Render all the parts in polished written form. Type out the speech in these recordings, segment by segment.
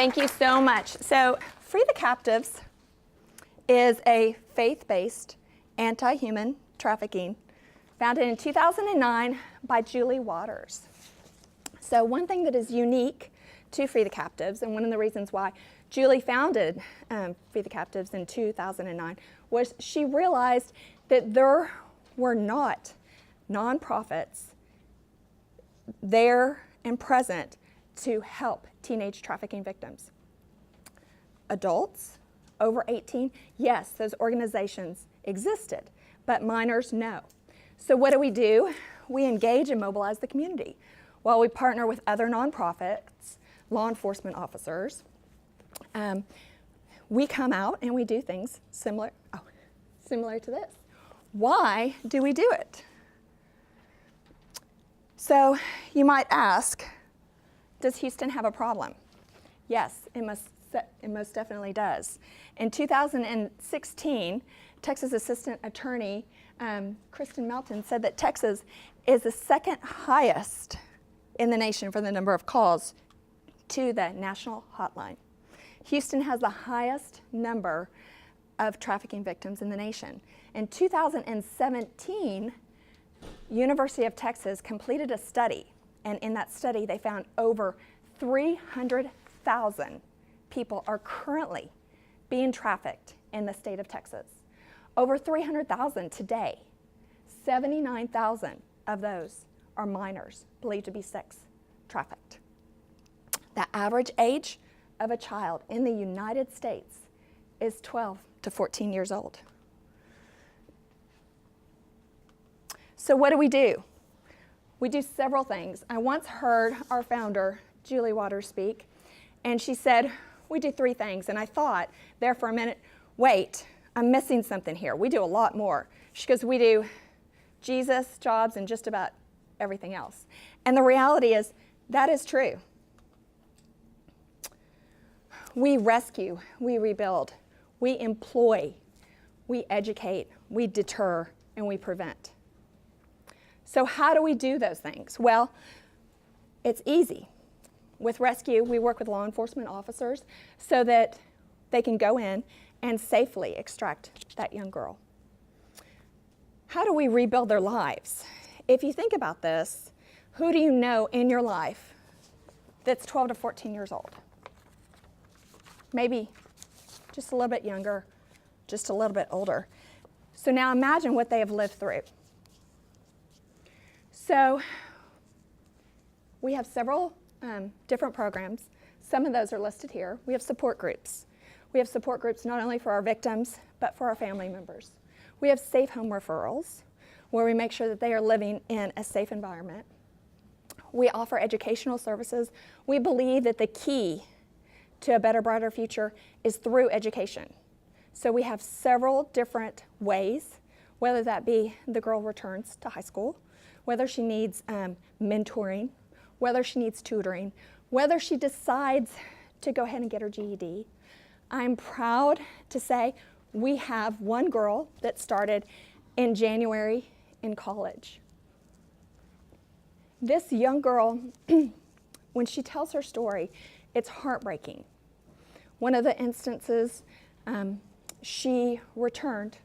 Thank you so much. So, Free the Captives is a faith-based anti-human trafficking founded in 2009 by Julie Waters. So one thing that is unique to Free the Captives, and one of the reasons why Julie founded Free the Captives in 2009, was she realized that there were not nonprofits there and present to help teenage trafficking victims. Adults over 18, yes, those organizations existed, but minors, no. So what do? We engage and mobilize the community. While we partner with other nonprofits, law enforcement officers, we come out and we do things similar to this. Why do we do it? So you might ask, does Houston have a problem? Yes, it most definitely does. In 2016, Texas Assistant Attorney Kristen Melton said that Texas is the second highest in the nation for the number of calls to the national hotline. Houston has the highest number of trafficking victims in the nation. In 2017, University of Texas completed a study, and in that study they found over 300,000 people are currently being trafficked in the state of Texas. Over 300,000 today. 79,000 of those are minors believed to be sex trafficked. The average age of a child in the United States is 12 to 14 years old. So what do? We do several things. I once heard our founder, Julie Waters, speak, and she said, we do 3 things. And I thought there for a minute, wait, I'm missing something here. We do a lot more. She goes, we do Jesus, jobs, and just about everything else. And the reality is, that is true. We rescue, we rebuild, we employ, we educate, we deter, and we prevent. So how do we do those things? Well, it's easy. With rescue, we work with law enforcement officers so that they can go in and safely extract that young girl. How do we rebuild their lives? If you think about this, who do you know in your life that's 12 to 14 years old? Maybe just a little bit younger, just a little bit older. So now imagine what they have lived through. So we have several different programs. Some of those are listed here. We have support groups. We have support groups not only for our victims, but for our family members. We have safe home referrals, where we make sure that they are living in a safe environment. We offer educational services. We believe that the key to a better, brighter future is through education. So we have several different ways, whether that be the girl returns to high school, whether she needs mentoring, whether she needs tutoring, whether she decides to go ahead and get her GED. I'm proud to say we have one girl that started in January in college. This young girl, when she tells her story, it's heartbreaking. One of the instances, she returned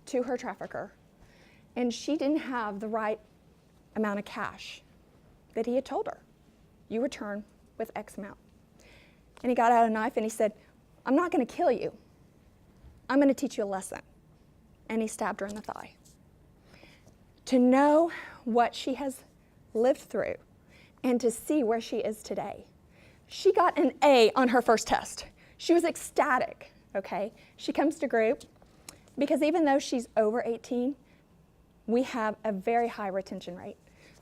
to her trafficker, and she didn't have the right amount of cash that he had told her. You return with X amount. And he got out a knife and he said, I'm not going to kill you. I'm going to teach you a lesson. And he stabbed her in the thigh. To know what she has lived through and to see where she is today. She got an A on her first test. She was ecstatic, okay? She comes to group because even though she's over 18, we have a very high retention rate.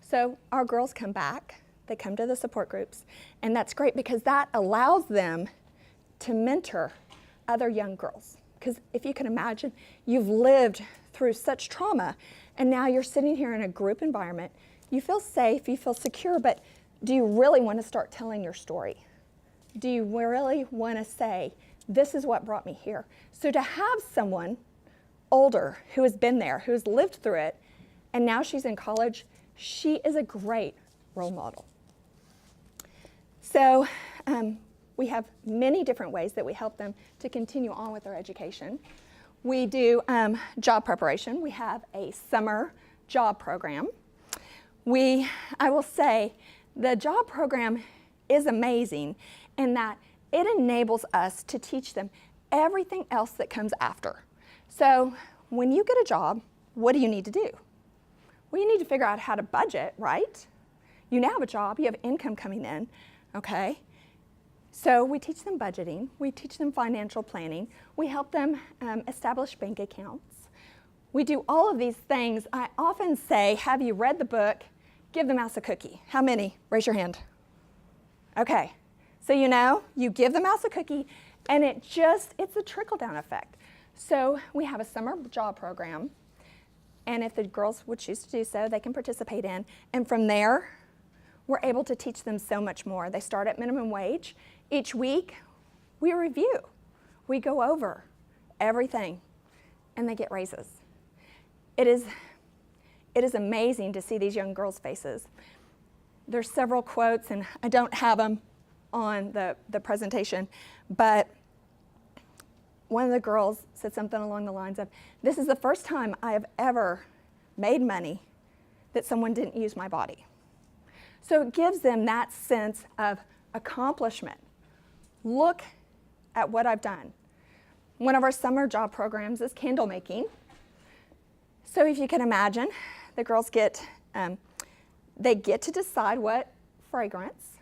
So our girls come back, they come to the support groups, and that's great because that allows them to mentor other young girls. Because if you can imagine, you've lived through such trauma, and now you're sitting here in a group environment. You feel safe, you feel secure, but do you really want to start telling your story? Do you really want to say, this is what brought me here? So to have someone older who has been there, who's lived through it, and now she's in college, she is a great role model. So We have many different ways that we help them to continue on with their education. We do job preparation. We have a summer job program. I will say, the job program is amazing in that it enables us to teach them everything else that comes after. So when you get a job, what do you need to do? Well, you need to figure out how to budget, right? You now have a job, you have income coming in, okay? So we teach them budgeting, we teach them financial planning, we help them establish bank accounts. We do all of these things. I often say, have you read the book, Give the Mouse a Cookie? How many? Raise your hand. Okay, so you give the mouse a cookie and it's a trickle-down effect. So we have a summer job program, and if the girls would choose to do so, they can participate in. And from there, we're able to teach them so much more. They start at minimum wage. Each week, we review. We go over everything, and they get raises. It is amazing to see these young girls' faces. There's several quotes, and I don't have them on the presentation, but one of the girls said something along the lines of, "This is the first time I have ever made money that someone didn't use my body." So it gives them that sense of accomplishment. Look at what I've done. One of our summer job programs is candle making. So if you can imagine, the girls they get to decide what fragrance,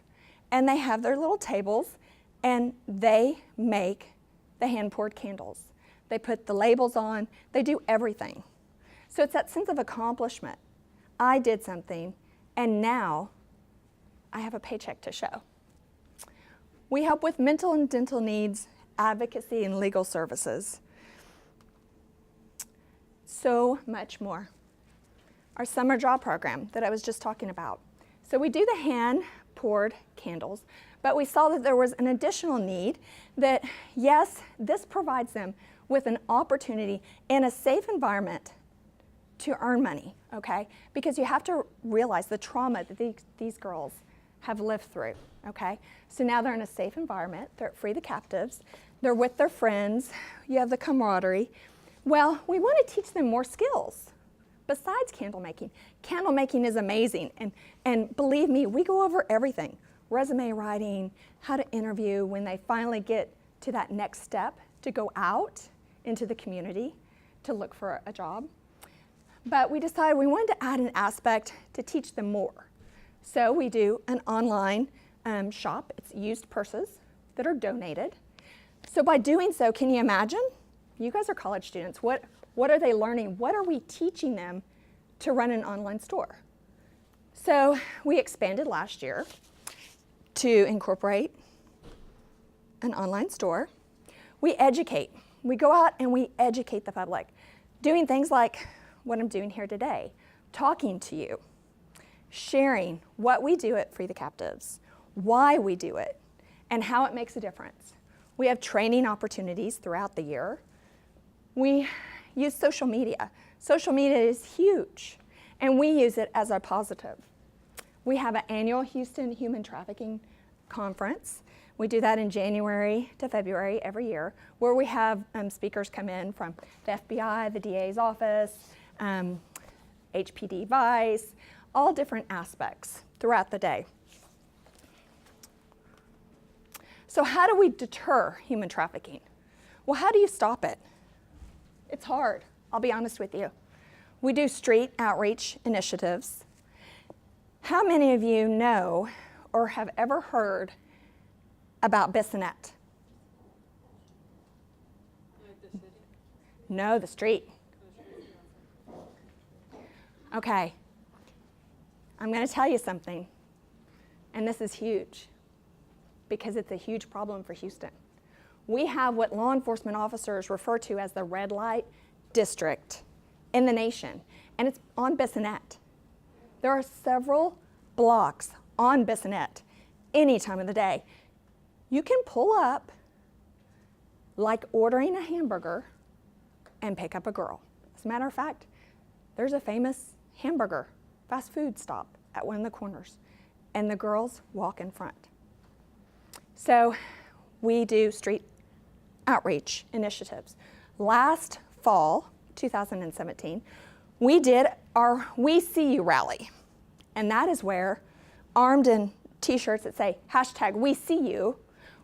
and they have their little tables, and they make the hand-poured candles. They put the labels on, they do everything. So it's that sense of accomplishment. I did something, and now I have a paycheck to show. We help with mental and dental needs, advocacy, and legal services. So much more. Our summer job program that I was just talking about. So we do the hand-poured candles, but we saw that there was an additional need that, yes, this provides them with an opportunity in a safe environment to earn money, okay? Because you have to realize the trauma that these girls have lived through, okay? So now they're in a safe environment, they're at Free the Captives, they're with their friends, you have the camaraderie. Well, we want to teach them more skills besides candle making. Candle making is amazing, and believe me, we go over everything. Resume writing, how to interview when they finally get to that next step to go out into the community to look for a job. But we decided we wanted to add an aspect to teach them more. So we do an online shop. It's used purses that are donated. So by doing so, can you imagine? You guys are college students. What are they learning? What are we teaching them to run an online store? So we expanded last year to incorporate an online store. We educate. We go out and we educate the public, doing things like what I'm doing here today, talking to you, sharing what we do at Free the Captives, why we do it, and how it makes a difference. We have training opportunities throughout the year. We use social media. Social media is huge, and we use it as a positive. We have an annual Houston Human Trafficking Conference. We do that in January to February every year, where we have speakers come in from the FBI, the DA's office, HPD Vice, all different aspects throughout the day. So how do we deter human trafficking? Well, how do you stop it? It's hard, I'll be honest with you. We do street outreach initiatives. How many of you know or have ever heard about Bissonnette? Like the city? No, the street. Okay, I'm going to tell you something, and this is huge because it's a huge problem for Houston. We have what law enforcement officers refer to as the red light district in the nation, and it's on Bissonnette. There are several blocks on Bissonnette any time of the day. You can pull up like ordering a hamburger and pick up a girl. As a matter of fact, there's a famous hamburger fast food stop at one of the corners, and the girls walk in front. So we do street outreach initiatives. Last fall, 2017, we did our We See You rally. And that is where, armed in t-shirts that say hashtag We See You,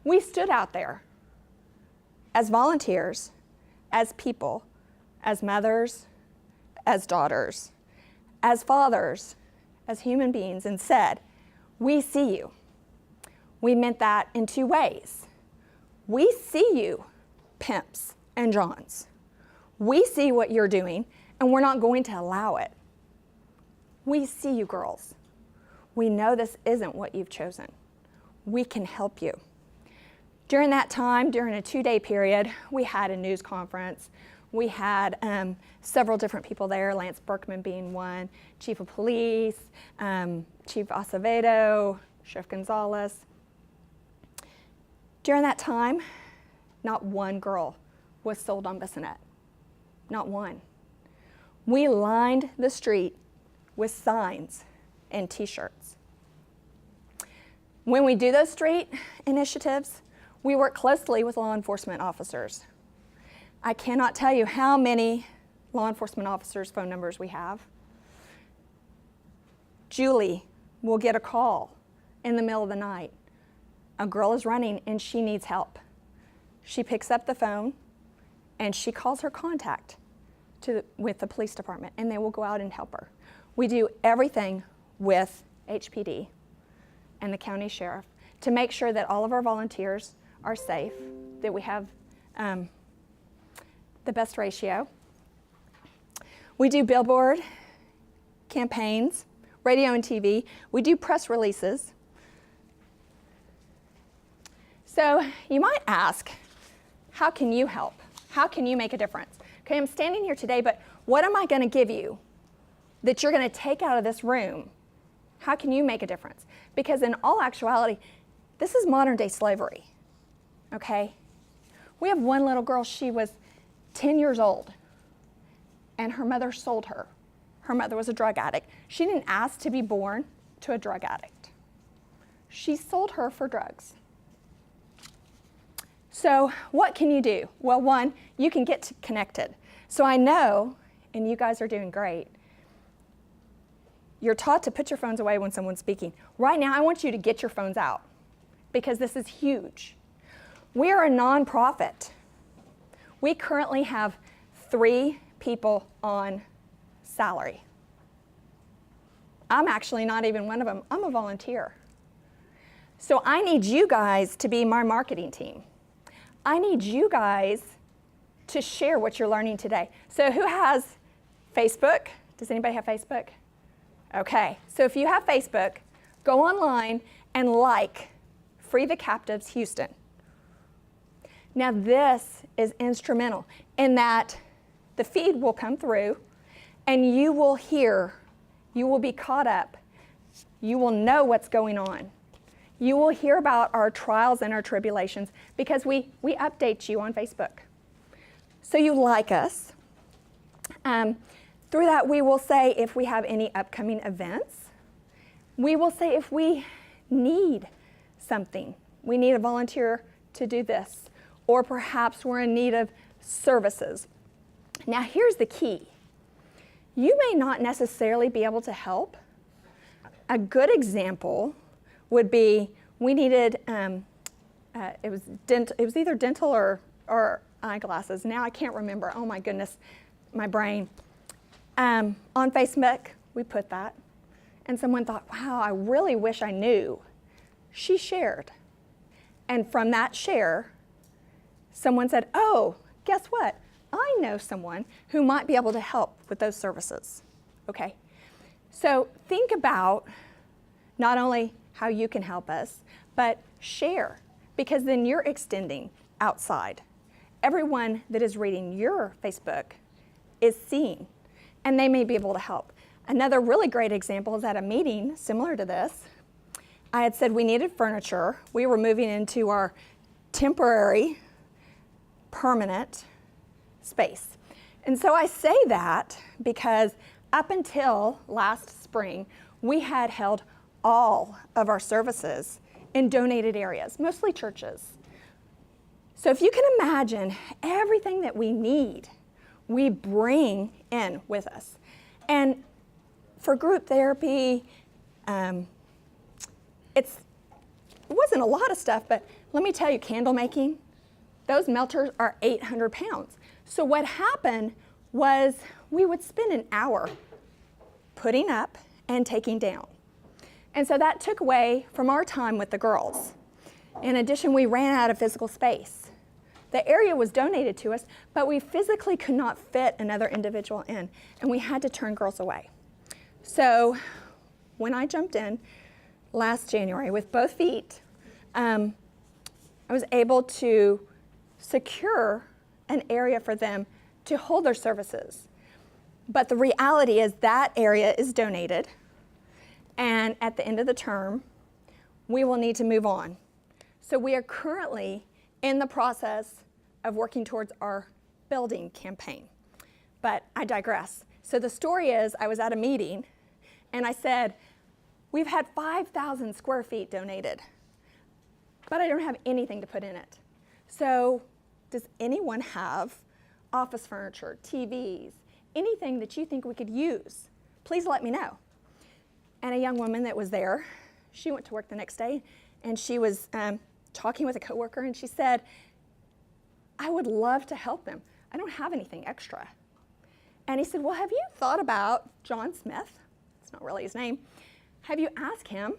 we stood out there as volunteers, as people, as mothers, as daughters, as fathers, as human beings, and said, we see you. We meant that in two ways. We see you, pimps and Johns. We see what you're doing, and we're not going to allow it. We see you, girls. We know this isn't what you've chosen. We can help you. During that time, during a 2-day period, we had a news conference. We had several different people there, Lance Berkman being one, Chief of Police, Chief Acevedo, Sheriff Gonzalez. During that time, not one girl was sold on Bissonnet. Not one. We lined the street with signs and t-shirts. When we do those street initiatives, we work closely with law enforcement officers. I cannot tell you how many law enforcement officers' phone numbers we have. Julie will get a call in the middle of the night. A girl is running and she needs help. She picks up the phone and she calls her contact with the police department, and they will go out and help her. We do everything with HPD and the county sheriff to make sure that all of our volunteers are safe, that we have the best ratio. We do billboard campaigns, radio and TV. We do press releases. So you might ask, how can you help? How can you make a difference? Okay, I'm standing here today, but what am I going to give you that you're going to take out of this room? How can you make a difference? Because in all actuality, this is modern day slavery, okay? We have one little girl, she was 10 years old, and her mother sold her. Her mother was a drug addict. She didn't ask to be born to a drug addict. She sold her for drugs. So what can you do? Well, one, you can get connected. So I know, and you guys are doing great, you're taught to put your phones away when someone's speaking. Right now, I want you to get your phones out because this is huge. We are a nonprofit. We currently have 3 people on salary. I'm actually not even one of them. I'm a volunteer. So I need you guys to be my marketing team. I need you guys to share what you're learning today. So who has Facebook? Does anybody have Facebook? Okay, so if you have Facebook, go online and like Free the Captives Houston. Now this is instrumental in that the feed will come through and you will hear, you will be caught up, you will know what's going on. You will hear about our trials and our tribulations because we update you on Facebook. So you like us. Through that, we will say if we have any upcoming events. We will say if we need something. We need a volunteer to do this. Or perhaps we're in need of services. Now here's the key. You may not necessarily be able to help. A good example would be we needed, it was either dental or eyeglasses. Now I can't remember. Oh my goodness, my brain. On Facebook, we put that. And someone thought, wow, I really wish I knew. She shared. And from that share, someone said, oh, guess what? I know someone who might be able to help with those services. Okay? So think about not only how you can help us, but share, because then you're extending outside. Everyone that is reading your Facebook is seeing, and they may be able to help. Another really great example is at a meeting similar to this. I had said we needed furniture. We were moving into our temporary, permanent space. And so I say that because up until last spring, we had held all of our services in donated areas, mostly churches. So if you can imagine everything that we need, we bring in with us. And for group therapy, it wasn't a lot of stuff, but let me tell you, candle making, those melters are 800 pounds. So what happened was we would spend an hour putting up and taking down. And so that took away from our time with the girls. In addition, we ran out of physical space. The area was donated to us, but we physically could not fit another individual in, and we had to turn girls away. So when I jumped in last January with both feet, I was able to secure an area for them to hold their services. But the reality is that area is donated, and at the end of the term, we will need to move on. So we are currently in the process of working towards our building campaign. But I digress. So the story is, I was at a meeting, and I said, we've had 5,000 square feet donated, but I don't have anything to put in it. So does anyone have office furniture, TVs, anything that you think we could use? Please let me know. And a young woman that was there, she went to work the next day, and she was talking with a coworker, and she said, I would love to help them. I don't have anything extra. And he said, well, have you thought about John Smith? It's not really his name. Have you asked him?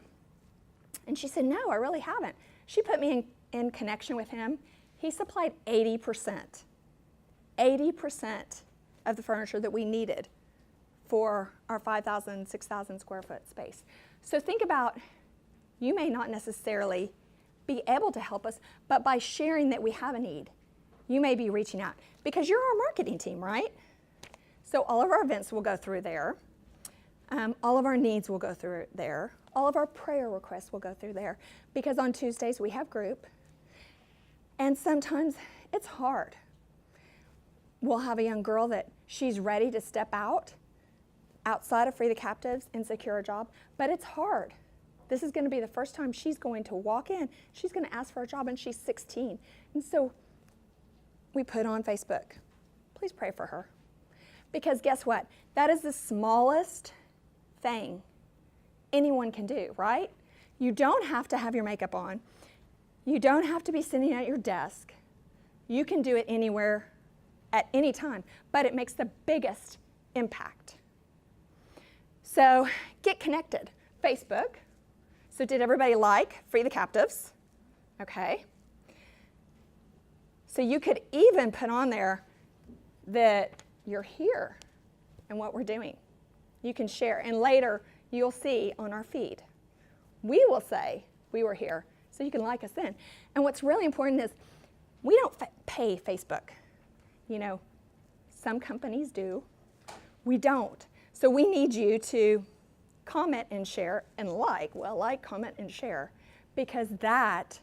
And she said, no, I really haven't. She put me in connection with him. He supplied 80% of the furniture that we needed for our 5,000, 6,000 square foot space. So think about, you may not necessarily be able to help us, but by sharing that we have a need, you may be reaching out, because you're our marketing team, right? So all of our events will go through there. All of our needs will go through there. All of our prayer requests will go through there, because on Tuesdays we have group, and sometimes it's hard. We'll have a young girl that she's ready to step outside of Free the Captives and secure a job, but it's hard. This is going to be the first time she's going to walk in. She's going to ask for a job, and she's 16. And so we put on Facebook, please pray for her. Because guess what? That is the smallest thing anyone can do, right? You don't have to have your makeup on. You don't have to be sitting at your desk. You can do it anywhere, at any time, but it makes the biggest impact. So get connected. Facebook. So did everybody like Free the Captives? Okay. So you could even put on there that you're here and what we're doing. You can share, and later you'll see on our feed. We will say we were here, so you can like us then. And what's really important is we don't pay Facebook. You know, some companies do. We don't. So we need you to comment and share and like, comment and share, because that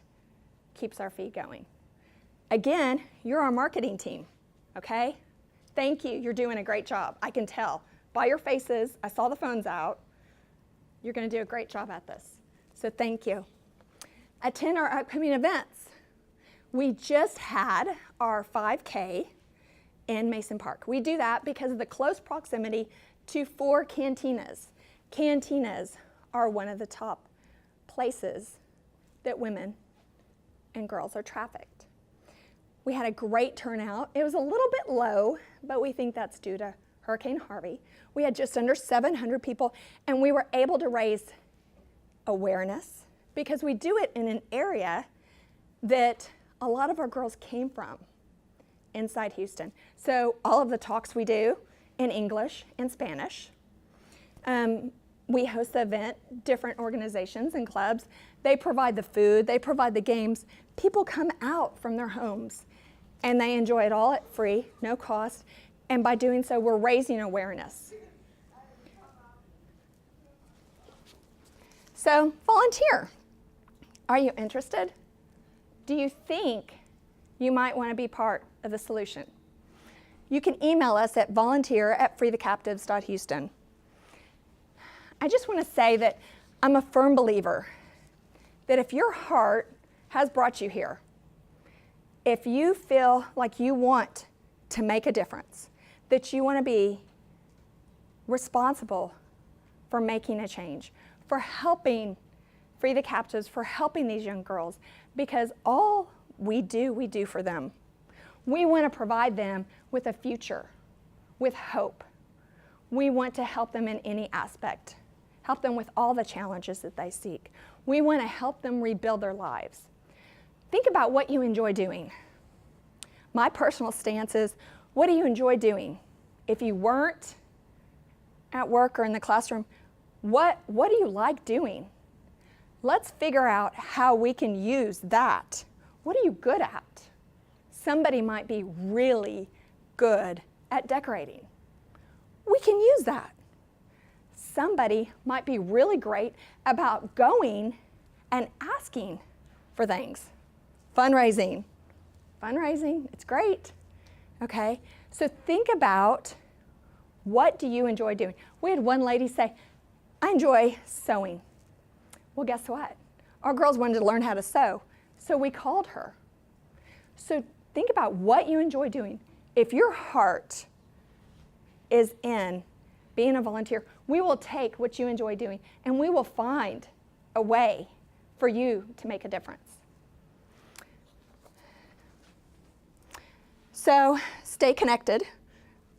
keeps our feed going. Again, you're our marketing team, okay? Thank you, you're doing a great job. I can tell by your faces, I saw the phones out. You're gonna do a great job at this. So thank you. Attend our upcoming events. We just had our 5K in Mason Park. We do that because of the close proximity to 4 cantinas. Cantinas are one of the top places that women and girls are trafficked. We had a great turnout. It was a little bit low, but we think that's due to Hurricane Harvey. We had just under 700 people, and we were able to raise awareness because we do it in an area that a lot of our girls came from inside Houston. So all of the talks we do in English and Spanish. We host the event, different organizations and clubs. They provide the food, they provide the games. People come out from their homes and they enjoy it all at free, no cost. And by doing so, we're raising awareness. So volunteer. Are you interested? Do you think you might want to be part of the solution? You can email us at volunteer@freethecaptives.houston. I just want to say that I'm a firm believer that if your heart has brought you here, If you feel like you want to make a difference, that you want to be responsible for making a change, for helping free the captives, for helping these young girls, because all we do for them. We want to provide them with a future, with hope. We want to help them in any aspect, help them with all the challenges that they seek. We want to help them rebuild their lives. Think about what you enjoy doing. My personal stance is, what do you enjoy doing? If you weren't at work or in the classroom, what do you like doing? Let's figure out how we can use that. What are you good at? Somebody might be really good at decorating. We can use that. Somebody might be really great about going and asking for things. Fundraising. Fundraising, it's great. Okay, so think about, what do you enjoy doing? We had one lady say, I enjoy sewing. Well, guess what? Our girls wanted to learn how to sew, so we called her. So think about what you enjoy doing. If your heart is in being a volunteer, we will take what you enjoy doing and we will find a way for you to make a difference. So stay connected.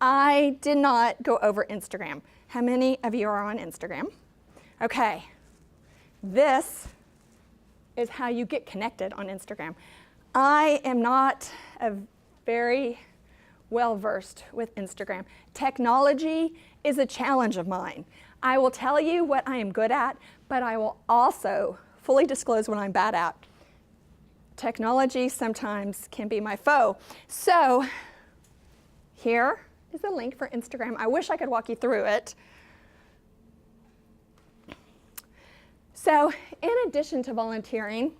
I did not go over Instagram. How many of you are on Instagram? Okay, this is how you get connected on Instagram. I am not a very well-versed with Instagram. Technology is a challenge of mine. I will tell you what I am good at, but I will also fully disclose what I'm bad at. Technology sometimes can be my foe. So here is a link for Instagram. I wish I could walk you through it. So in addition to volunteering,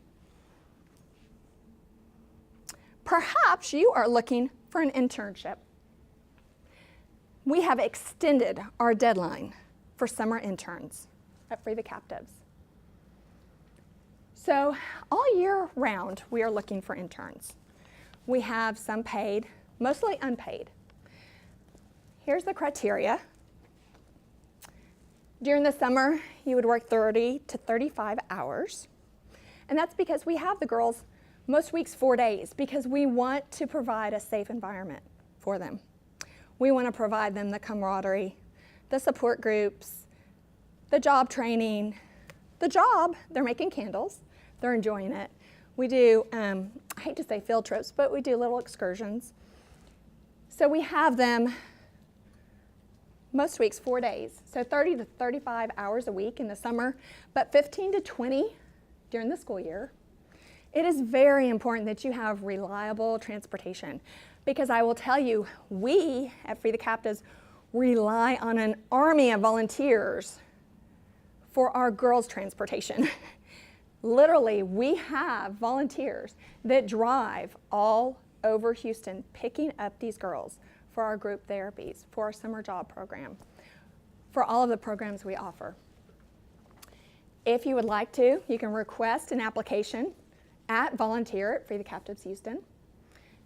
perhaps you are looking for an internship. We have extended our deadline for summer interns at Free the Captives. So all year round, we are looking for interns. We have some paid, mostly unpaid. Here's the criteria. During the summer, you would work 30 to 35 hours. And that's because we have the girls most weeks 4 days, because we want to provide a safe environment for them. We want to provide them the camaraderie, the support groups, the job training. The job, they're making candles. They're enjoying it. We do, I hate to say field trips, but we do little excursions. So we have them most weeks 4 days, so 30 to 35 hours a week in the summer, but 15 to 20 during the school year. It is very important that you have reliable transportation, because I will tell you, we at Free the Captives rely on an army of volunteers for our girls' transportation. Literally, we have volunteers that drive all over Houston picking up these girls for our group therapies, for our summer job program, for all of the programs we offer. If you would like to, you can request an application at volunteer at Free the Captives Houston.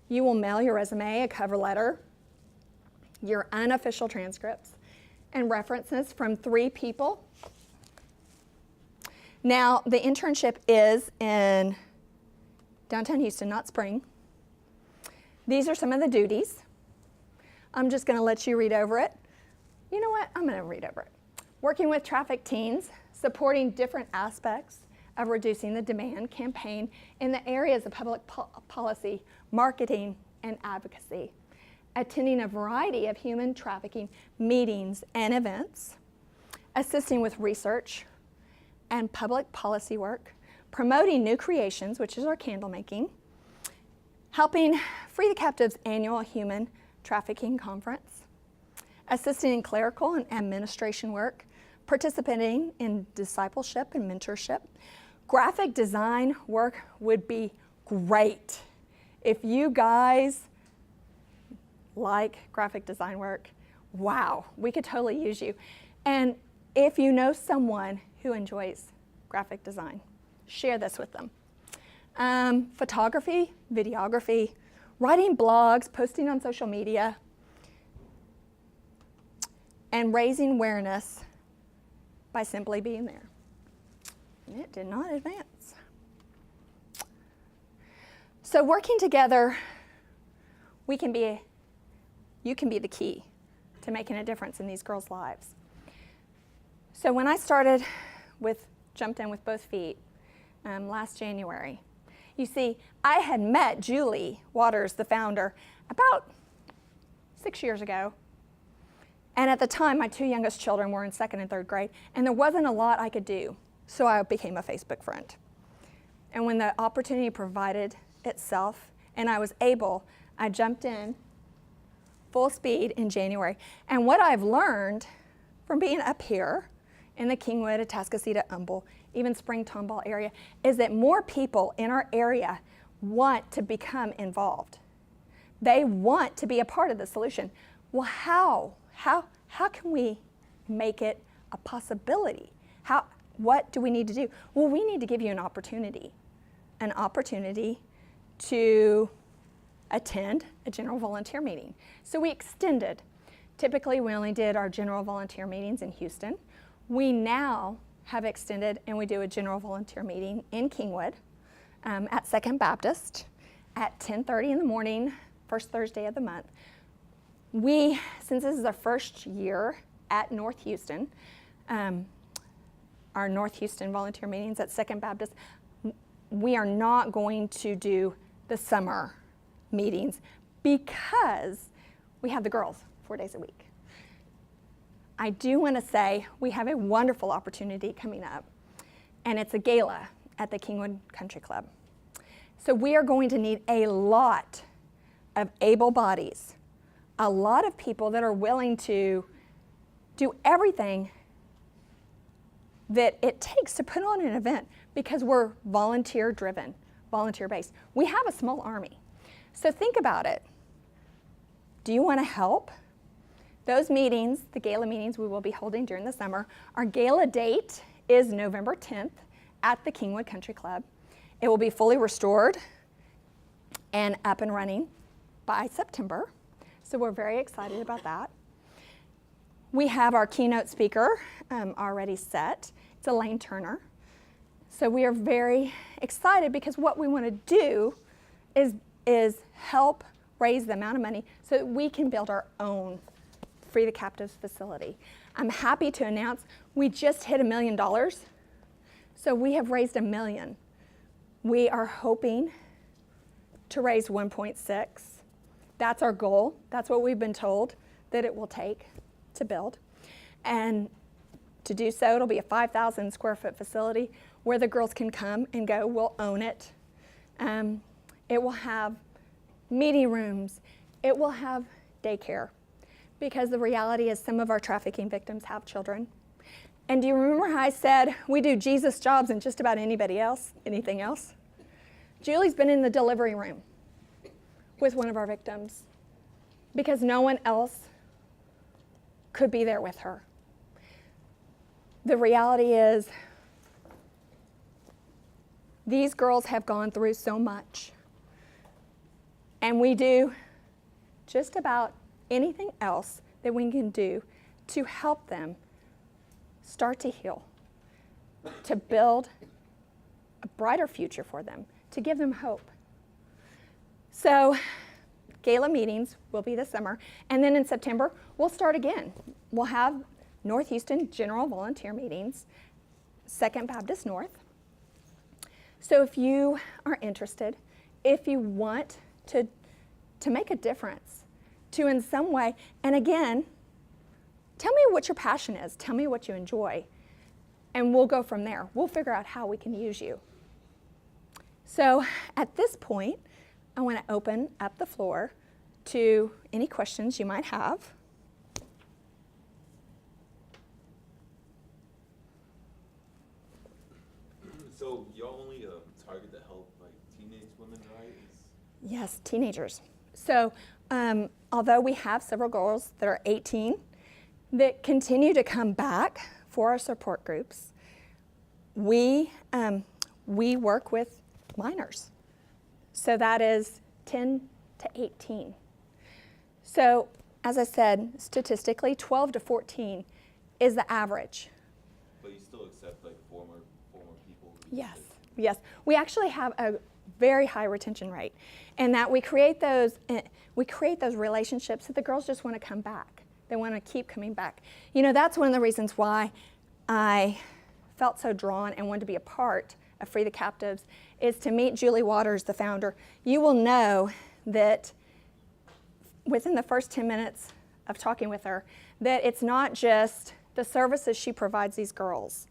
You will mail your resume, a cover letter, your unofficial transcripts, and references from 3 people. Now, the internship is in downtown Houston, not Spring. These are some of the duties. I'm just going to let you read over it. You know what? I'm going to read over it. Working with trafficked teens, supporting different aspects of reducing the demand campaign in the areas of public policy, marketing, and advocacy. Attending a variety of human trafficking meetings and events. Assisting with research and public policy work. Promoting new creations, which is our candle making. Helping Free the Captives' annual Human Trafficking Conference. Assisting in clerical and administration work. Participating in discipleship and mentorship. Graphic design work would be great. If you guys like graphic design work, wow, we could totally use you. And if you know someone who enjoys graphic design, share this with them. Photography, videography, writing blogs, posting on social media, and raising awareness by simply being there. And it did not advance. So working together, you can be the key to making a difference in these girls' lives. So when I jumped in with both feet last January, you see, I had met Julie Waters, the founder, about 6 years ago. And at the time, my 2 youngest children were in 2nd and 3rd grade, and there wasn't a lot I could do, so I became a Facebook friend. And when the opportunity provided itself and I was able, I jumped in full speed in January. And what I've learned from being up here in the Kingwood, Atascocita, Humble, even Spring Tomball area, is that more people in our area want to become involved. They want to be a part of the solution. Well, how can we make it a possibility? What do we need to do? Well, we need to give you an opportunity to attend a general volunteer meeting. So we extended. Typically, we only did our general volunteer meetings in Houston. We now have extended, and we do a general volunteer meeting in Kingwood at 2nd Baptist at 10:30 in the morning, first Thursday of the month. Since this is our first year at North Houston, our North Houston volunteer meetings at 2nd Baptist, we are not going to do the summer meetings because we have the girls 4 days a week. I do want to say we have a wonderful opportunity coming up, and it's a gala at the Kingwood Country Club. So we are going to need a lot of able bodies, a lot of people that are willing to do everything that it takes to put on an event because we're volunteer driven, volunteer based. We have a small army. So think about it. Do you want to help? Those meetings, the gala meetings we will be holding during the summer, our gala date is November 10th at the Kingwood Country Club. It will be fully restored and up and running by September. So we're very excited about that. We have our keynote speaker already set. It's Elaine Turner. So we are very excited because what we want to do is help raise the amount of money so that we can build our own Free the Captives facility. I'm happy to announce we just hit $1 million. So we have raised $1 million. We are hoping to raise 1.6. That's our goal. That's what we've been told that it will take to build. And to do so, it'll be a 5,000 square foot facility where the girls can come and go. We'll own it. It will have meeting rooms. It will have daycare, because the reality is some of our trafficking victims have children. And do you remember how I said we do Jesus jobs and just about anything else? Julie's been in the delivery room with one of our victims because no one else could be there with her. The reality is these girls have gone through so much, and we do just about anything else that we can do to help them start to heal, to build a brighter future for them, to give them hope. So gala meetings will be this summer, and then in September we'll start again. We'll have North Houston general volunteer meetings, 2nd Baptist North. So if you are interested, if you want to make a difference, to in some way, and again, tell me what your passion is, tell me what you enjoy, and we'll go from there. We'll figure out how we can use you. So at this point, I want to open up the floor to any questions you might have. So y'all only target to help like teenage women, right? Yes, teenagers. So although we have several girls that are 18 that continue to come back for our support groups, we work with minors. So that is 10 to 18. So as I said, statistically, 12 to 14 is the average. But you still accept like former people? Yes, yes. We actually have a very high retention rate, and that we create those relationships that the girls just want to come back. They want to keep coming back. You know, that's one of the reasons why I felt so drawn and wanted to be a part of Free the Captives, is to meet Julie Waters, the founder. You will know that within the first 10 minutes of talking with her, that it's not just the services she provides these girls.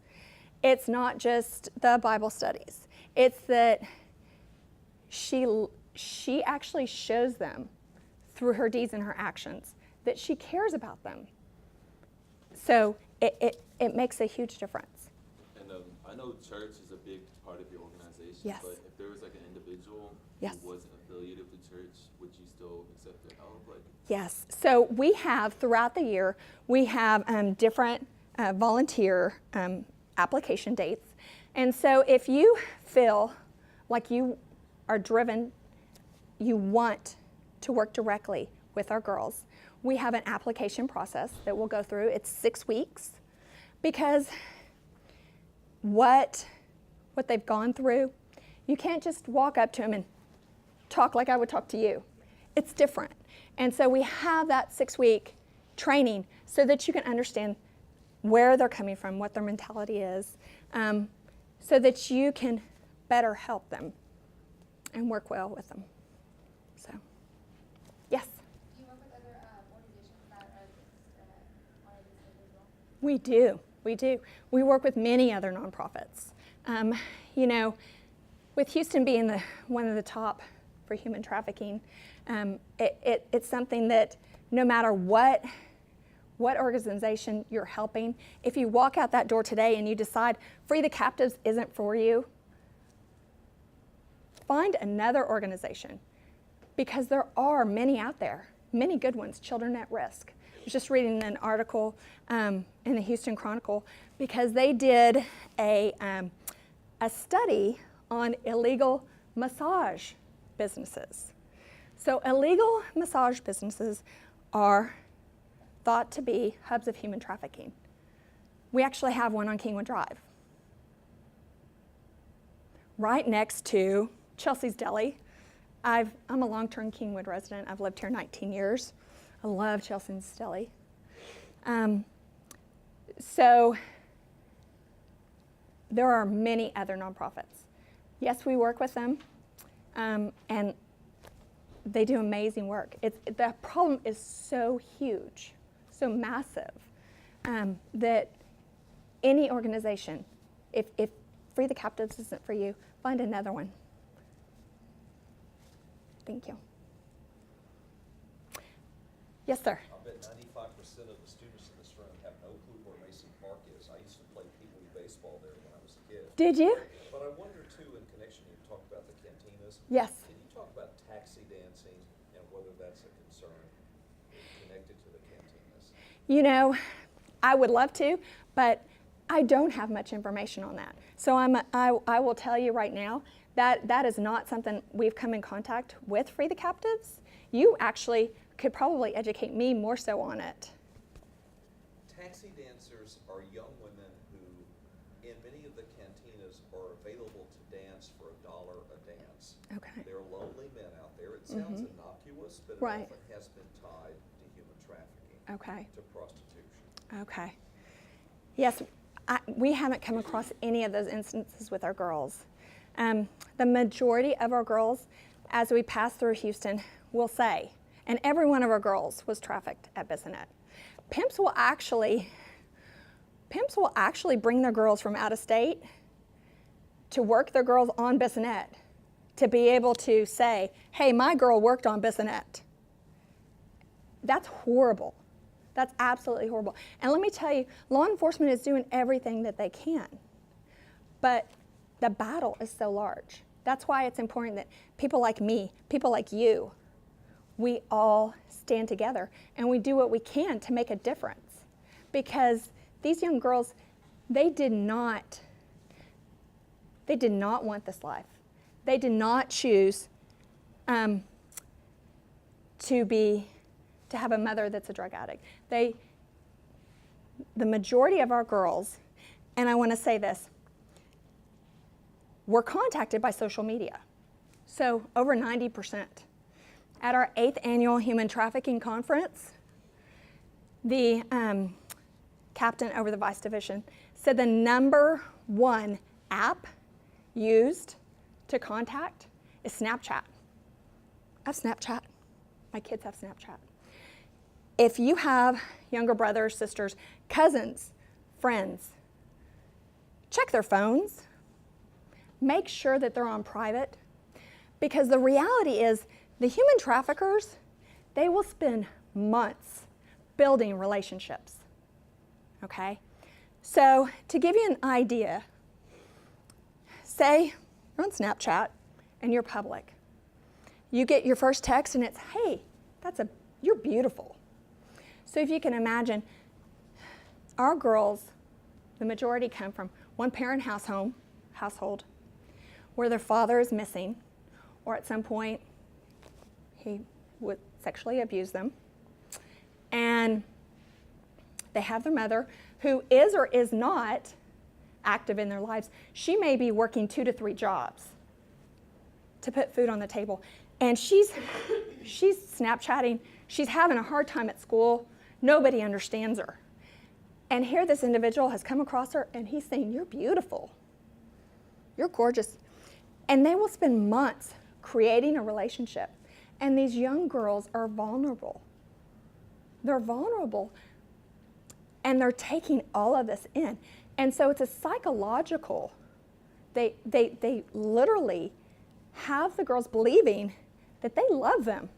It's not just the Bible studies. It's that she actually shows them through her deeds and her actions that she cares about them. So it makes a huge difference. And I know church is a big part of your organization, Yes. but if there was like an individual Yes. who wasn't affiliated with the church, would you still accept their help? Like, Yes. So we have, throughout the year, we have different volunteer application dates. And so if you feel like you are driven, you want to work directly with our girls, we have an application process that we'll go through. It's 6 weeks, because what they've gone through, you can't just walk up to them and talk like I would talk to you. It's different. And so we have that 6-week training so that you can understand where they're coming from, what their mentality is, so that you can better help them and work well with them. So, yes? Do you work with other organizations that are on this individual? We do. We do. We work with many other nonprofits. You know, with Houston being one of the top for human trafficking, it's something that no matter what organization you're helping, if you walk out that door today and you decide Free the Captives isn't for you, find another organization, because there are many out there, many good ones. Children at Risk. I was just reading an article in the Houston Chronicle, because they did a study on illegal massage businesses. So illegal massage businesses are thought to be hubs of human trafficking. We actually have one on Kingwood Drive, right next to Chelsea's Deli. I'm a long-term Kingwood resident. I've lived here 19 years. I love Chelsea's Deli. So there are many other nonprofits. Yes, we work with them, and they do amazing work. The problem is so huge, so massive, that any organization, if Free the Captives isn't for you, find another one. Thank you. Yes, sir. I bet 95% of the students in this room have no clue where Mason Park is. I used to play Pee Wee baseball there when I was a kid. Did you? But I wonder too, in connection, you talked about the cantinas. Yes. Can you talk about taxi dancing and whether that's a concern connected to the cantinas? You know, I would love to, but I don't have much information on that. So I will tell you right now that that is not something we've come in contact with Free the Captives. You actually could probably educate me more so on it. Taxi dancers are young women who, in many of the cantinas, are available to dance for $1 a dance. Okay. They're lonely men out there. It sounds innocuous, but it Right. often has been tied to human trafficking, Okay. to prostitution. Okay. Yes, we haven't come across any of those instances with our girls. The majority of our girls, as we pass through Houston, will say, and every one of our girls was trafficked at Bissonnet. Pimps will actually bring their girls from out of state to work their girls on Bissonnet, to be able to say, hey, my girl worked on Bissonnet. That's horrible. That's absolutely horrible. And let me tell you, law enforcement is doing everything that they can, but the battle is so large. That's why it's important that people like me, people like you, we all stand together and we do what we can to make a difference. Because these young girls, they did not want this life. They did not choose to have a mother that's a drug addict. The majority of our girls, and I want to say this, were contacted by social media. So over 90%. At our 8th annual Human Trafficking Conference, the captain over the Vice Division said the number one app used to contact is Snapchat. I have Snapchat. My kids have Snapchat. If you have younger brothers, sisters, cousins, friends, check their phones. Make sure that they're on private, because the reality is the human traffickers, they will spend months building relationships, okay? So to give you an idea, say you're on Snapchat and you're public. You get your first text and it's, hey, you're beautiful. So if you can imagine, our girls, the majority come from one-parent household where their father is missing, or at some point he would sexually abuse them. And they have their mother who is or is not active in their lives. She may be working 2 to 3 jobs to put food on the table. And she's Snapchatting. She's having a hard time at school. Nobody understands her. And here this individual has come across her and he's saying, you're beautiful. You're gorgeous. And they will spend months creating a relationship. And these young girls are vulnerable. They're vulnerable. And they're taking all of this in. And so it's a psychological, they literally have the girls believing that they love them.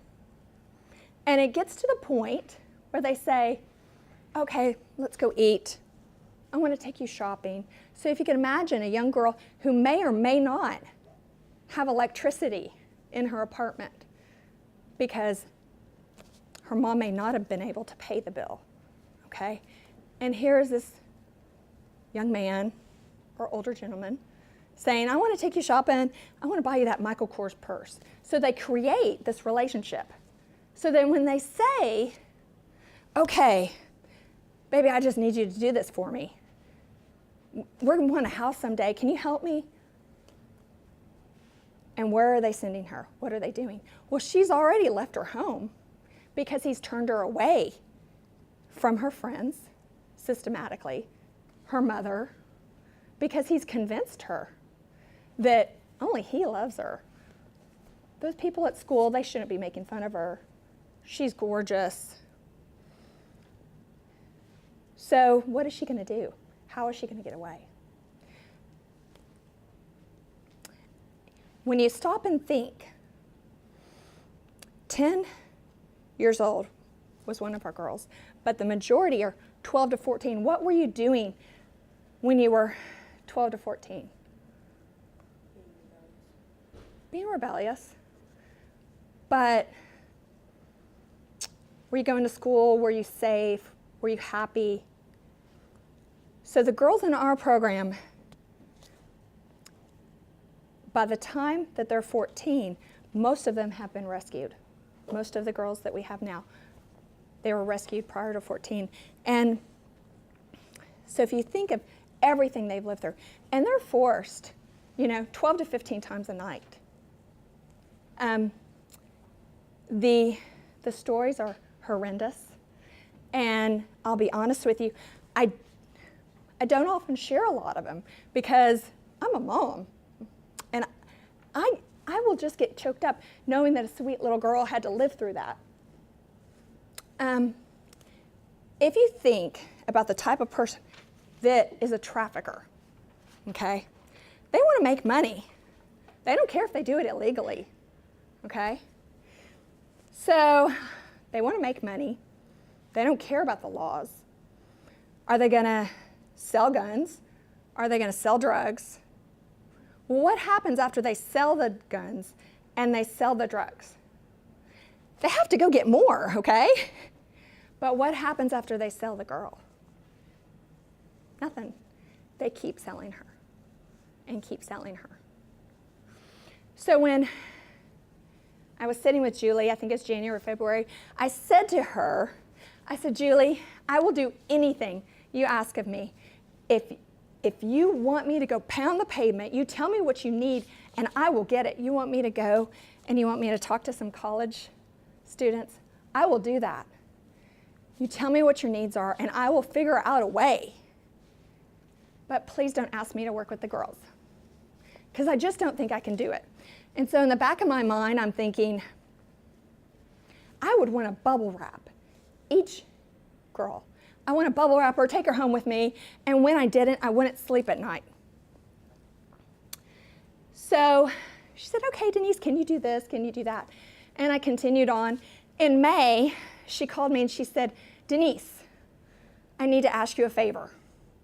And it gets to the point where they say, okay, let's go eat. I want to take you shopping. So if you can imagine a young girl who may or may not have electricity in her apartment because her mom may not have been able to pay the bill, okay? And here's this young man or older gentleman saying, I want to take you shopping. I want to buy you that Michael Kors purse. So they create this relationship. So then when they say, okay, baby, I just need you to do this for me. We're going to want a house someday. Can you help me? And where are they sending her? What are they doing? Well, she's already left her home because he's turned her away from her friends systematically, her mother, because he's convinced her that only he loves her. Those people at school, they shouldn't be making fun of her. She's gorgeous. So what is she going to do? How is she going to get away? When you stop and think, 10 years old was one of our girls, but the majority are 12 to 14. What were you doing when you were 12 to 14? Being rebellious. But were you going to school? Were you safe? Were you happy? So the girls in our program, by the time that they're 14, most of them have been rescued. Most of the girls that we have now, they were rescued prior to 14. And so if you think of everything they've lived through, and they're forced, 12 to 15 times a night. The stories are horrendous. And I'll be honest with you, I don't often share a lot of them because I'm a mom. And I will just get choked up knowing that a sweet little girl had to live through that. If you think about the type of person that is a trafficker, okay, they want to make money. They don't care if they do it illegally, okay? So they want to make money. They don't care about the laws. Are they going to sell guns? Are they going to sell drugs? Well, what happens after they sell the guns and they sell the drugs? They have to go get more, okay? But what happens after they sell the girl? Nothing. They keep selling her and keep selling her. So when I was sitting with Julie, I think it's January or February, I said to her, I said, Julie, I will do anything you ask of me. If you want me to go pound the pavement, you tell me what you need and I will get it. You want me to go and you want me to talk to some college students, I will do that. You tell me what your needs are and I will figure out a way. But please don't ask me to work with the girls because I just don't think I can do it. And so in the back of my mind, I'm thinking, I would want to bubble wrap each girl. I want to bubble wrap her, take her home with me, and when I didn't, I wouldn't sleep at night. So she said, okay, Denise, can you do this? Can you do that? And I continued on. In May, she called me and she said, Denise, I need to ask you a favor.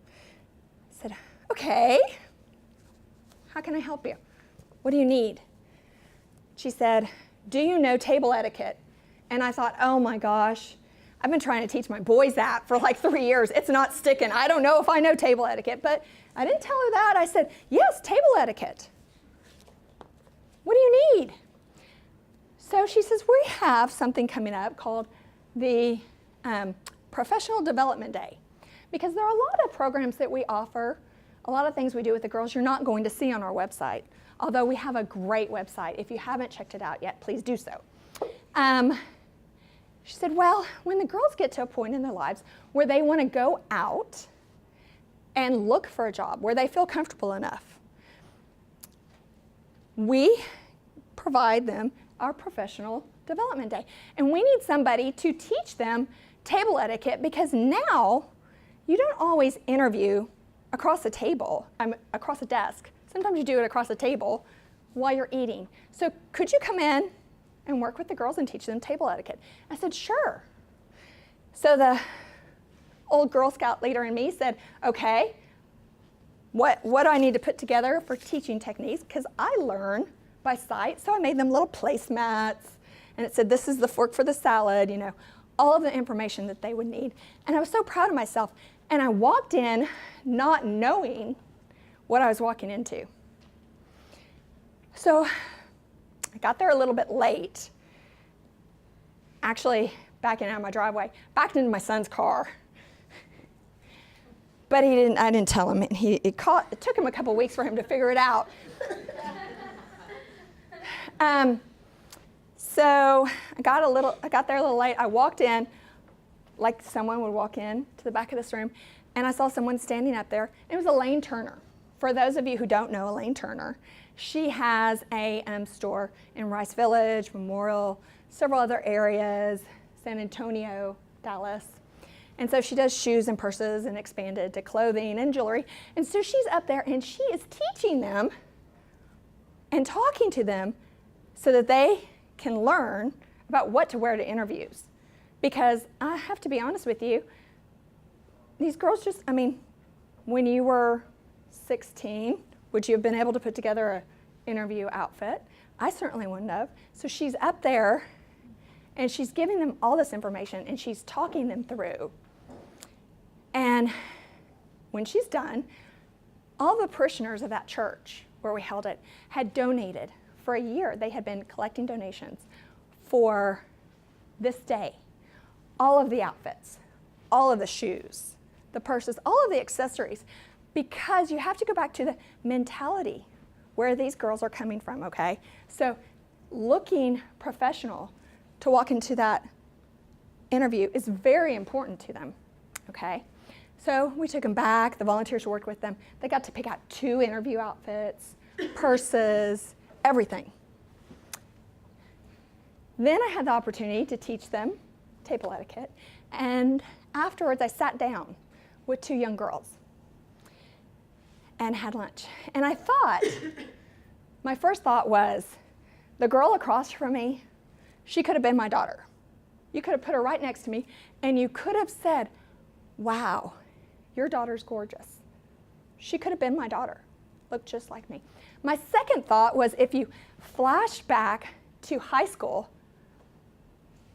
I said, okay, how can I help you? What do you need? She said, do you know table etiquette? And I thought, oh my gosh, I've been trying to teach my boys that for like 3 years. It's not sticking. I don't know if I know table etiquette, but I didn't tell her that. I said, yes, table etiquette. What do you need? So she says, we have something coming up called the Professional Development Day. Because there are a lot of programs that we offer, a lot of things we do with the girls you're not going to see on our website. Although we have a great website. If you haven't checked it out yet, please do so. She said, well, when the girls get to a point in their lives where they want to go out and look for a job, where they feel comfortable enough, we provide them our Professional Development Day. And we need somebody to teach them table etiquette because now you don't always interview across a table, across a desk. Sometimes you do it across a table while you're eating. So could you come in and work with the girls and teach them table etiquette? I said, sure. So the old Girl Scout leader in me said, okay, what do I need to put together for teaching techniques? Because I learn by sight. So I made them little placemats and it said, this is the fork for the salad, you know, all of the information that they would need. And I was so proud of myself. And I walked in not knowing what I was walking into. So I got there a little bit late, actually backing out of my driveway, backed into my son's car. But I didn't tell him, and it took him a couple weeks for him to figure it out. So I got there a little late. I walked in like someone would walk in to the back of this room, and I saw someone standing up there. It was Elaine Turner. For those of you who don't know Elaine Turner, she has a store in Rice Village, Memorial, several other areas, San Antonio, Dallas. And so she does shoes and purses and expanded to clothing and jewelry. And so she's up there and she is teaching them and talking to them so that they can learn about what to wear to interviews. Because I have to be honest with you, these girls just, when you were 16, would you have been able to put together an interview outfit? I certainly wouldn't have. So she's up there and she's giving them all this information and she's talking them through. And when she's done, all the parishioners of that church where we held it had donated. For a year, they had been collecting donations for this day. All of the outfits, all of the shoes, the purses, all of the accessories, because you have to go back to the mentality where these girls are coming from, okay? So looking professional to walk into that interview is very important to them, okay? So we took them back, the volunteers worked with them. They got to pick out 2 interview outfits, purses, everything. Then I had the opportunity to teach them table etiquette, and afterwards I sat down with 2 young girls and had lunch. And I thought, my first thought was, the girl across from me, she could have been my daughter. You could have put her right next to me, and you could have said, wow, your daughter's gorgeous. She could have been my daughter, looked just like me. My second thought was, if you flash back to high school,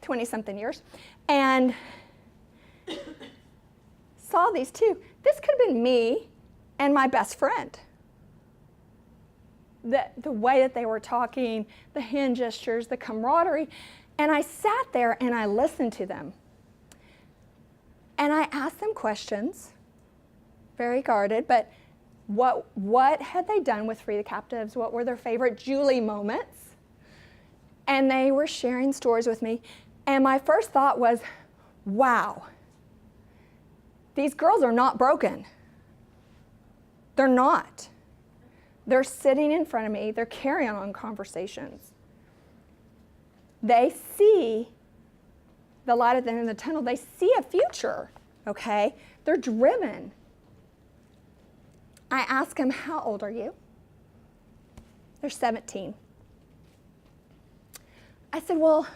20-something years, and saw these 2, this could have been me and my best friend. the way that they were talking, the hand gestures, the camaraderie. And I sat there and I listened to them. And I asked them questions, very guarded, but what had they done with Free the Captives? What were their favorite Julie moments? And they were sharing stories with me. And my first thought was, wow, these girls are not broken. They're not. They're sitting in front of me. They're carrying on conversations. They see the light at the end of the tunnel. They see a future, okay? They're driven. I ask them, how old are you? They're 17. I said, well,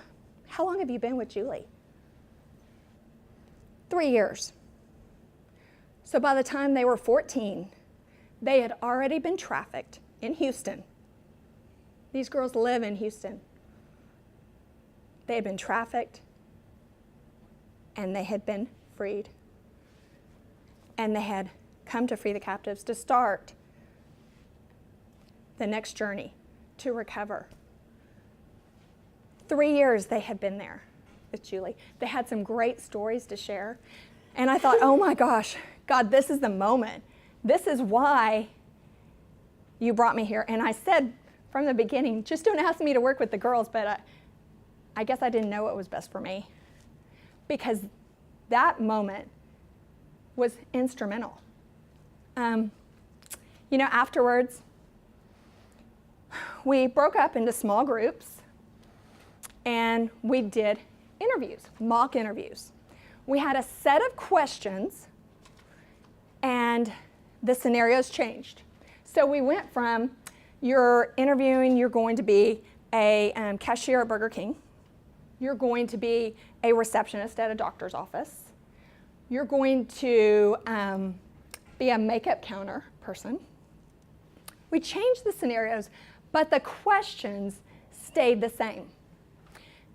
how long have you been with Julie? 3 years. So by the time they were 14, they had already been trafficked in Houston. These girls live in Houston. They had been trafficked, and they had been freed. And they had come to Free the Captives to start the next journey to recover. 3 years they had been there with Julie. They had some great stories to share. And I thought, oh my gosh, God, this is the moment. This is why you brought me here. And I said from the beginning, just don't ask me to work with the girls, but I guess I didn't know what was best for me, because that moment was instrumental. Afterwards, we broke up into small groups and we did interviews, mock interviews. We had a set of questions and the scenarios changed. So we went from, you're interviewing, you're going to be a cashier at Burger King. You're going to be a receptionist at a doctor's office. You're going to be a makeup counter person. We changed the scenarios, but the questions stayed the same.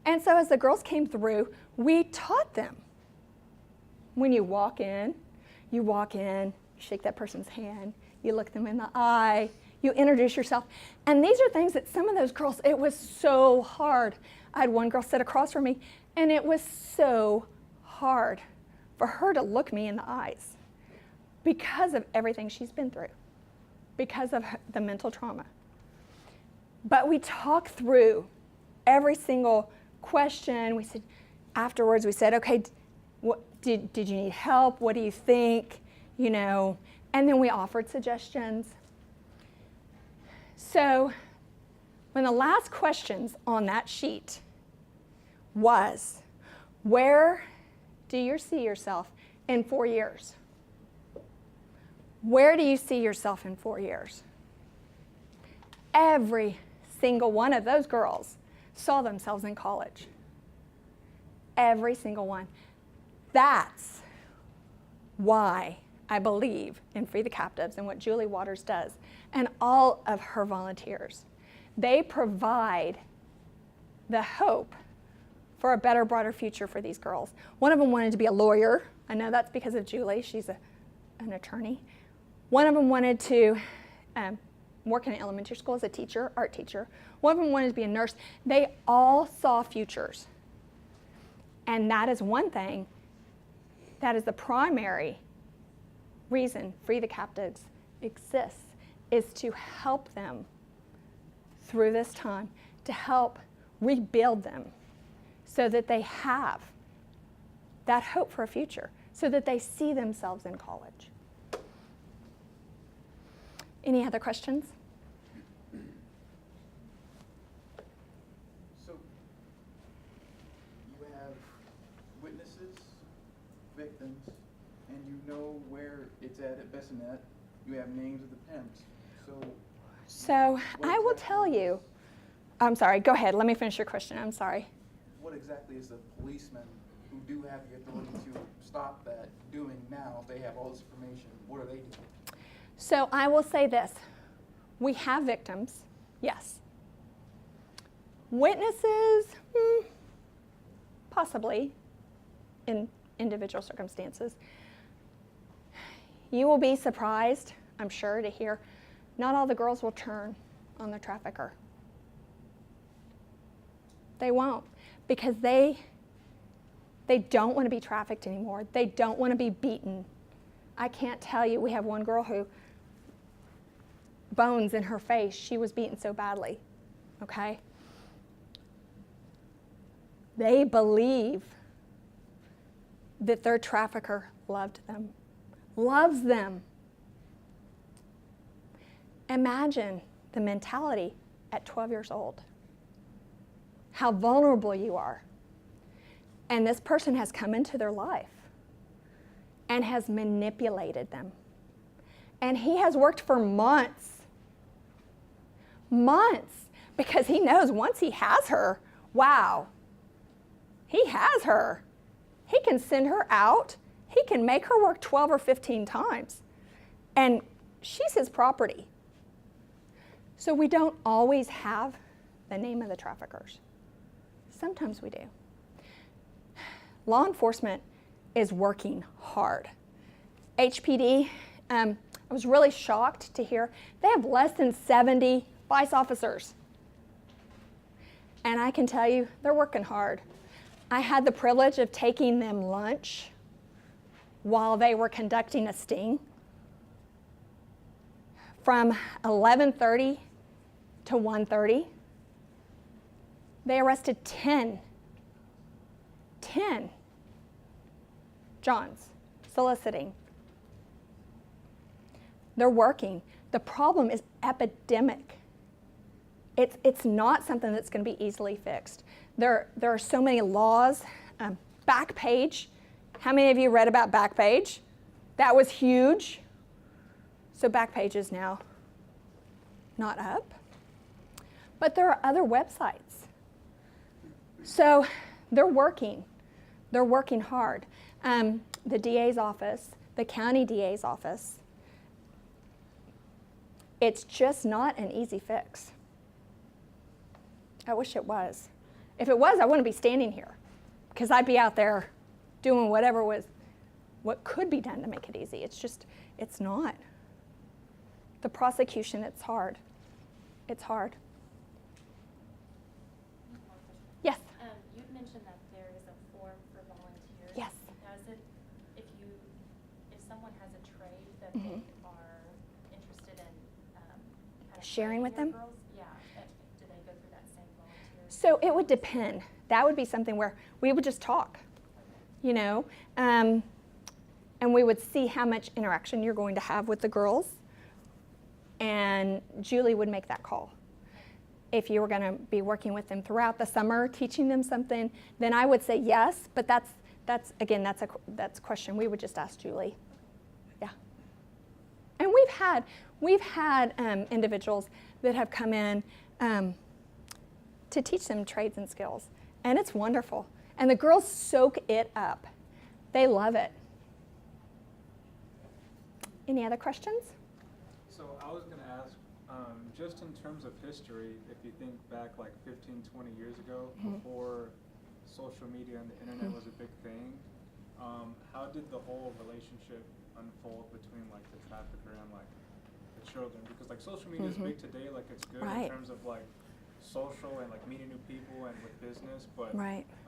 And so as the girls came through, we taught them. When you walk in, you shake that person's hand, you look them in the eye, you introduce yourself. And these are things that some of those girls, it was so hard. I had one girl sit across from me, and it was so hard for her to look me in the eyes because of everything she's been through, because of the mental trauma. But we talked through every single question. We said, afterwards, we said, okay, did you need help? What do you think? And then we offered suggestions. So when the last questions on that sheet was, where do you see yourself in 4 years? Where do you see yourself in 4 years? Every single one of those girls saw themselves in college. Every single one. That's why I believe in Free the Captives and what Julie Waters does and all of her volunteers. They provide the hope for a better, brighter future for these girls. One of them wanted to be a lawyer. I know that's because of Julie. She's an attorney. One of them wanted to work in an elementary school as a teacher, art teacher. One of them wanted to be a nurse. They all saw futures. And that is one thing, that is the primary reason Free the Captives exists, is to help them through this time, to help rebuild them so that they have that hope for a future, so that they see themselves in college. Any other questions? So you have witnesses, victims, and you know where it's at Bessenet. You have names of the pimps. So I will tell you. I'm sorry, go ahead. Let me finish your question. I'm sorry. What exactly is the policemen who do have the authority to stop that doing now? If they have all this information, what are they doing? So I will say this. We have victims, yes. Witnesses, possibly in individual circumstances. You will be surprised, I'm sure, to hear not all the girls will turn on the trafficker. They won't, because they don't want to be trafficked anymore. They don't want to be beaten. I can't tell you, we have one girl who, bones in her face, she was beaten so badly, okay? They believe that their trafficker loved them, loves them. Imagine the mentality at 12 years old, how vulnerable you are. And this person has come into their life and has manipulated them. And he has worked for months, because he knows once he has her, wow, he has her. He can send her out. He can make her work 12 or 15 times. And she's his property. So we don't always have the name of the traffickers. Sometimes we do. Law enforcement is working hard. HPD, I was really shocked to hear they have less than 70 vice officers. And I can tell you, they're working hard. I had the privilege of taking them lunch while they were conducting a sting. From 11:30 to 1:30, they arrested 10 Johns soliciting. They're working. The problem is epidemic. It's not something that's going to be easily fixed. There are so many laws. Backpage. How many of you read about Backpage? That was huge. So Backpage is now not up. But there are other websites. So they're working. They're working hard. The DA's office, the county DA's office, it's just not an easy fix. I wish it was. If it was, I wouldn't be standing here, because I'd be out there doing what could be done to make it easy. It's not. The prosecution, it's hard. It's hard. Yes? You'd mentioned that there is a form for volunteers. Yes. Now, is it, if someone has a trade that Mhm. they are interested in kind of Sharing with training them? your girls, do they go through that same volunteer? So it would depend. That would be something where we would just talk, you know, and we would see how much interaction you're going to have with the girls, and Julie would make that call. If you were going to be working with them throughout the summer, teaching them something, then I would say yes, but that's a question we would just ask Julie. Yeah. And we've had individuals that have come in to teach them trades and skills, and it's wonderful. And the girls soak it up. They love it. Any other questions? So I was going to ask, just in terms of history, if you think back like 15, 20 years ago, before social media and the internet was a big thing, how did the whole relationship unfold between like the trafficker and like the children? Because like social media is big today, like it's good in terms of like social and like meeting new people and with business, but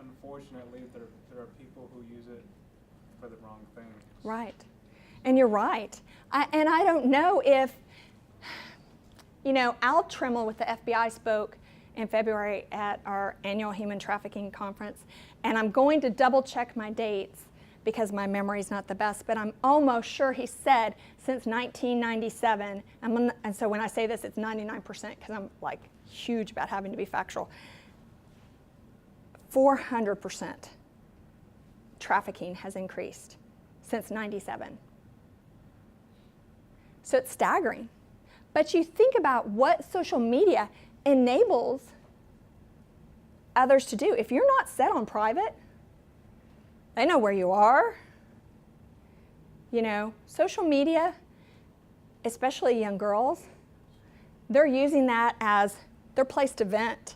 unfortunately there are people who use it for the wrong things. Right. And you're right. And I don't know if, you know, Al Trimmel with the FBI spoke in February at our annual Human Trafficking Conference, and I'm going to double check my dates because my memory's not the best, but I'm almost sure he said since 1997, and so when I say this, it's 99% because I'm like huge about having to be factual, 400% trafficking has increased since 97. So it's staggering. But you think about what social media enables others to do. If you're not set on private, they know where you are. You know, social media, especially young girls, they're using that as their place to vent.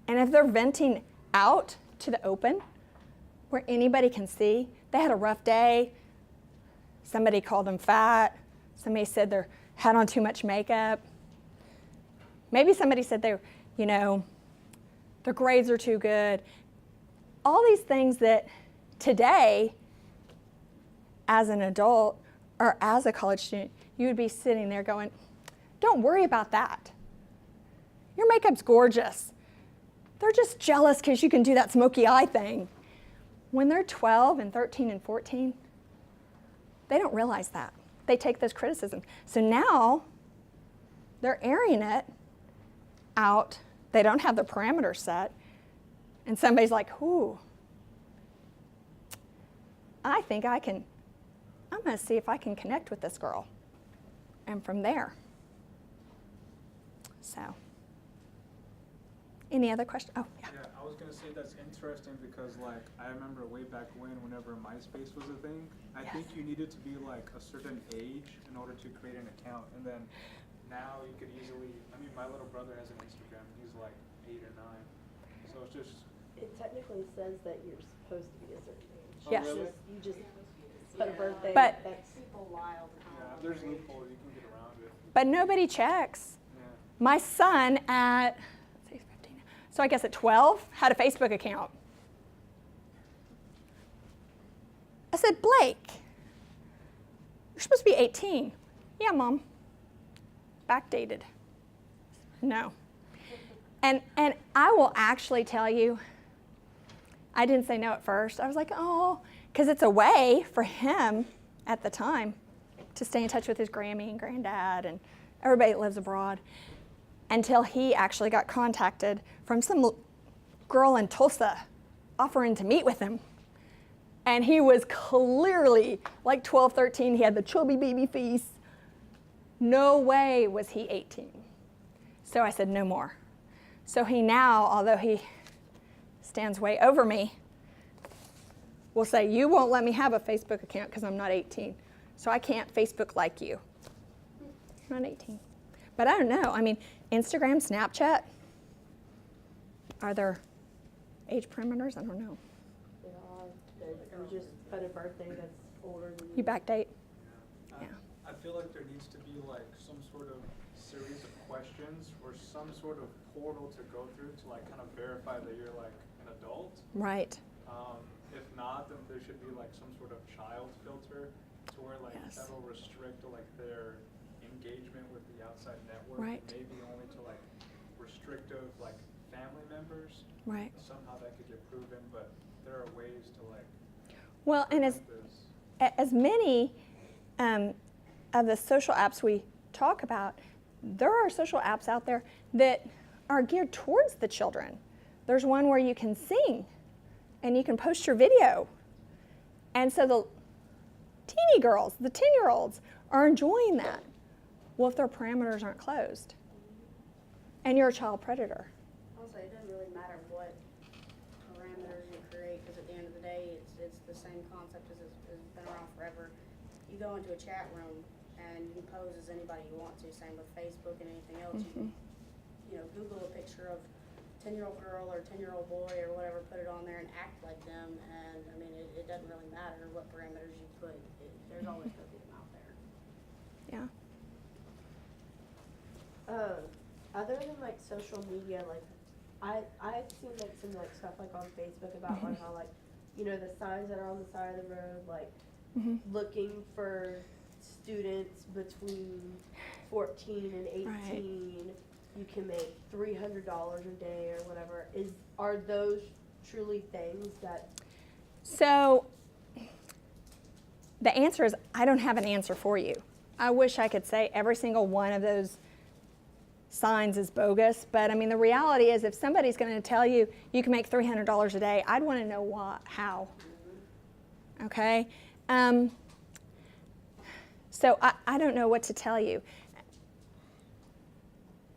And if they're venting out to the open, where anybody can see, they had a rough day, somebody called them fat, somebody said they had on too much makeup, Maybe somebody said their grades are too good. All these things that today, as an adult or as a college student, you would be sitting there going, don't worry about that. Your makeup's gorgeous. They're just jealous because you can do that smoky eye thing. When they're 12 and 13 and 14, they don't realize that. They take those criticisms. So now they're airing it out. They don't have the parameters set. And somebody's like, ooh, I think I'm going to see if I can connect with this girl. And from there. So, any other questions? Oh, yeah. Yeah, I was gonna say that's interesting because like I remember way back whenever MySpace was a thing, I think you needed to be like a certain age in order to create an account, and then now you could easily. I mean, my little brother has an Instagram. He's like 8 or 9, so it's just. It technically says that you're supposed to be a certain age. Oh, Yes. really? You just put a birthday. But- that's People lie all the time. Yeah, there's loopholes. You can get around it. But nobody checks. Yeah. My son at, let's see, 15, so I guess at 12, had a Facebook account. I said, Blake, you're supposed to be 18. Yeah, Mom. Backdated. No. And I will actually tell you, I didn't say no at first. I was like, oh, because it's a way for him at the time to stay in touch with his Grammy and granddad and everybody that lives abroad, until he actually got contacted from some girl in Tulsa offering to meet with him. And he was clearly like 12, 13. He had the chubby baby face. No way was he 18. So I said, no more. So he now, although he stands way over me, will say, you won't let me have a Facebook account because I'm not 18. So I can't Facebook like you. I'm not 18. But I don't know. I mean, Instagram, Snapchat, are there age parameters? I don't know. you just put a birthday that's older than You backdate? Yeah. I feel like there needs to be like some sort of series of questions or some sort of portal to go through to like kind of verify that you're like an adult. Right. If not, then there should be like some sort of child filter to where like Yes. that'll restrict like their engagement with the outside network. Right. Maybe only to like restrictive like family members. Right. Somehow that could get proven, but there are ways to like. Well, and prevent this. as many of the social apps we talk about, there are social apps out there that are geared towards the children. There's one where you can sing and you can post your video. And so the teeny girls, the 10-year-olds, are enjoying that. Well, if their parameters aren't closed and you're a child predator. Also, it doesn't really matter what parameters you create, because at the end of the day, it's the same concept as has been around forever. You go into a chat room and you can pose as anybody you want to. Same with Facebook and anything else. Mm-hmm. You know, Google a picture of 10-year-old girl or 10-year-old boy or whatever, put it on there and act like them. And I mean, it doesn't really matter what parameters you put. There's always going to be them out there. Yeah. Other than like social media, like I've seen like some like stuff like on Facebook about like how like, you know, the signs that are on the side of the road, like Mm-hmm. looking for students between 14 and 18. Right. You can make $300 a day or whatever. Are those truly things that? So the answer is, I don't have an answer for you. I wish I could say every single one of those signs is bogus, but I mean, the reality is if somebody's going to tell you you can make $300 a day, I'd want to know what, how. Okay? So I don't know what to tell you.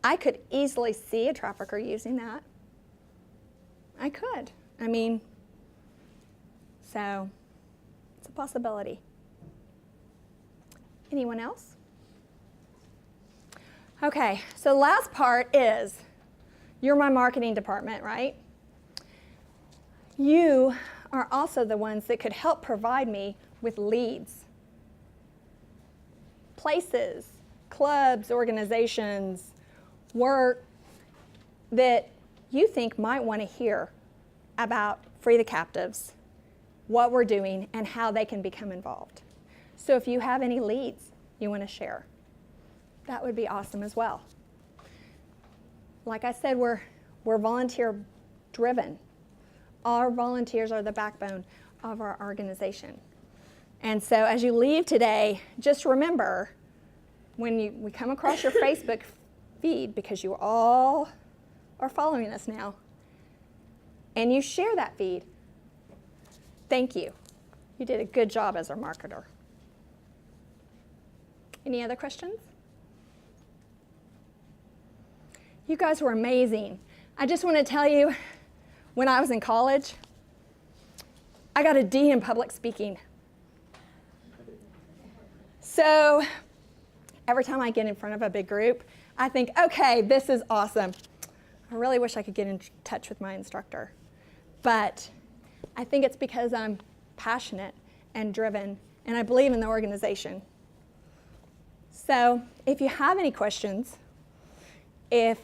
I could easily see a trafficker using that. I could. I mean, so it's a possibility. Anyone else? Okay, so the last part is, you're my marketing department, right? You are also the ones that could help provide me with leads. Places, clubs, organizations, work, that you think might want to hear about Free the Captives, what we're doing, and how they can become involved. So if you have any leads you want to share, that would be awesome as well. Like I said, we're volunteer driven. Our volunteers are the backbone of our organization. And so as you leave today, just remember, when we come across your Facebook feed, because you all are following us now, and you share that feed, thank you. You did a good job as our marketer. Any other questions? You guys were amazing. I just want to tell you, when I was in college, I got a D in public speaking. So every time I get in front of a big group, I think, okay, this is awesome. I really wish I could get in touch with my instructor. But I think it's because I'm passionate and driven, and I believe in the organization. So if you have any questions, if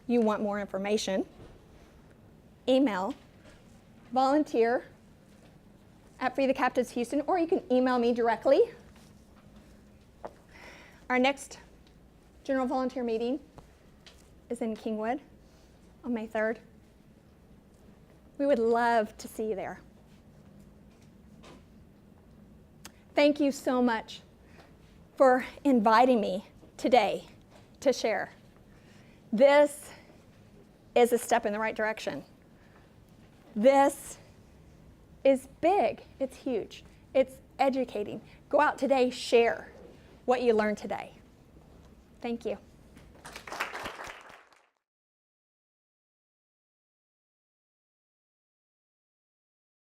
you want more information, email volunteer@FreeTheCaptivesHouston, or you can email me directly. Our next general volunteer meeting is in Kingwood on May 3rd. We would love to see you there. Thank you so much for inviting me today to share. This is a step in the right direction. This is big. It's huge. It's educating. Go out today, share what you learned today. Thank you.